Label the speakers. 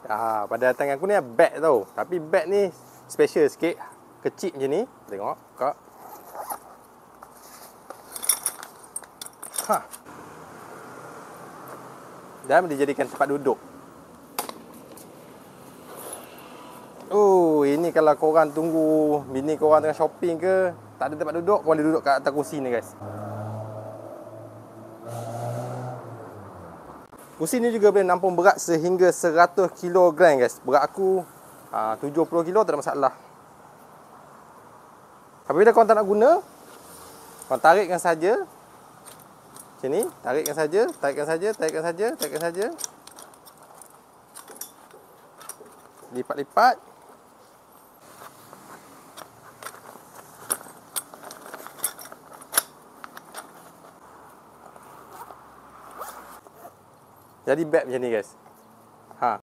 Speaker 1: Pada tangan aku ni bag tau. Tapi bag ni special sikit. Kecil macam ni. Tengok kak. Dan dijadikan tempat duduk. Ini kalau korang tunggu bini korang tengah shopping ke, tak ada tempat duduk, korang boleh duduk kat atas kursi ni guys. Kursi ni juga boleh nampung berat sehingga 100 kg guys. Berat aku 70 kg tak ada masalah. Apabila korang tak nak guna, korang tarikkan saja. Macam ni, tarikkan saja, tarikkan saja, tarikkan saja, tarikkan saja. Lipat-lipat. Jadi bag macam ni guys.